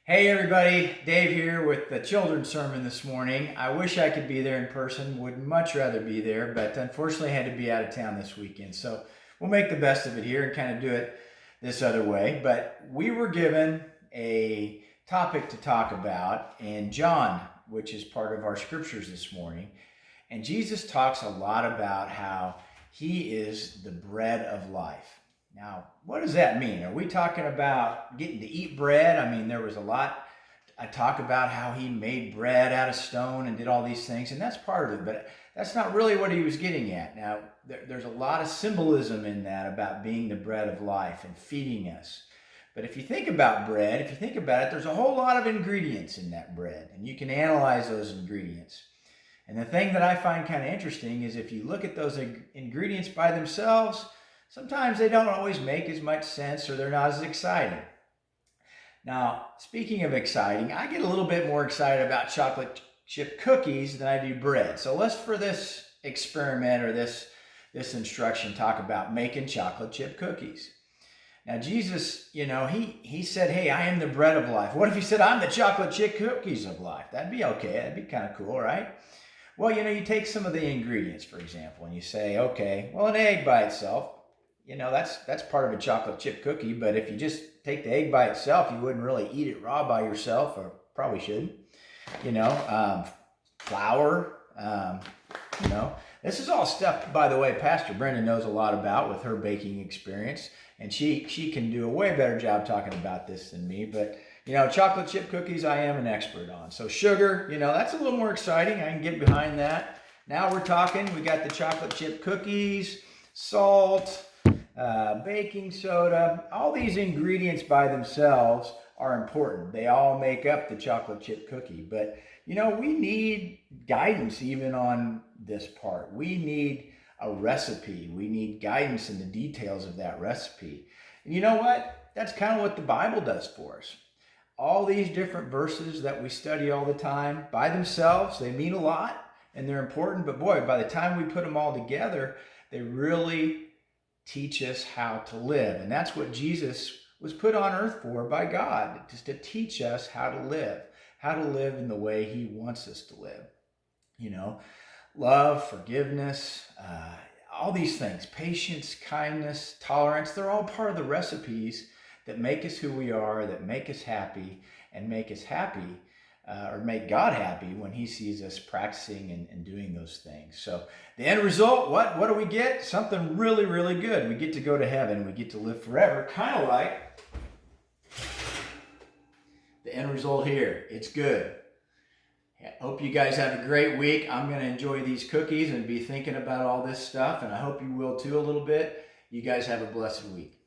Hey everybody, Dave here with the children's sermon this morning. I wish I could be there in person, would much rather be there, but unfortunately I had to be out of town this weekend. So we'll make the best of it here and kind of do it this other way. But we were given a topic to talk about in John, which is part of our scriptures this morning. And Jesus talks a lot about how he is the bread of life. Now, what does that mean? Are we talking about getting to eat bread? I mean, there was a lot. I talk about how he made bread out of stone and did all these things, and that's part of it, but that's not really what he was getting at. Now, there's a lot of symbolism in that about being the bread of life and feeding us. But if you think about bread, if you think about it, there's a whole lot of ingredients in that bread, and you can analyze those ingredients. And the thing that I find kind of interesting is if you look at those ingredients by themselves, sometimes they don't always make as much sense or they're not as exciting. Now, speaking of exciting, I get a little bit more excited about chocolate chip cookies than I do bread. So let's, for this experiment or this instruction, talk about making chocolate chip cookies. Now, Jesus, he said, hey, I am the bread of life. What if he said, I'm the chocolate chip cookies of life? That'd be okay. That'd be kind of cool, right? Well, you take some of the ingredients, for example, and you say, okay, well, an egg by itself, that's part of a chocolate chip cookie, but if you just take the egg by itself, you wouldn't really eat it raw by yourself, or probably shouldn't. Flour, This is all stuff, by the way, Pastor Brenda knows a lot about with her baking experience, and she can do a way better job talking about this than me, but chocolate chip cookies I am an expert on. So sugar, that's a little more exciting. I can get behind that. Now we're talking, we got the chocolate chip cookies, salt, baking soda. All these ingredients by themselves are important. They all make up the chocolate chip cookie. But, we need guidance even on this part. We need a recipe. We need guidance in the details of that recipe. And you know what? That's kind of what the Bible does for us. All these different verses that we study all the time, by themselves, they mean a lot and they're important. But boy, by the time we put them all together, they really teach us how to live. And that's what Jesus was put on earth for by God, just to teach us how to live in the way he wants us to live. Love, forgiveness, all these things, patience, kindness, tolerance, they're all part of the recipes that make us who we are, that make us happy, and make us happy, or make God happy when he sees us practicing and doing those things. So the end result, what do we get? Something really, really good. We get to go to heaven. We get to live forever, kind of like the end result here. It's good. I hope you guys have a great week. I'm going to enjoy these cookies and be thinking about all this stuff, and I hope you will too a little bit. You guys have a blessed week.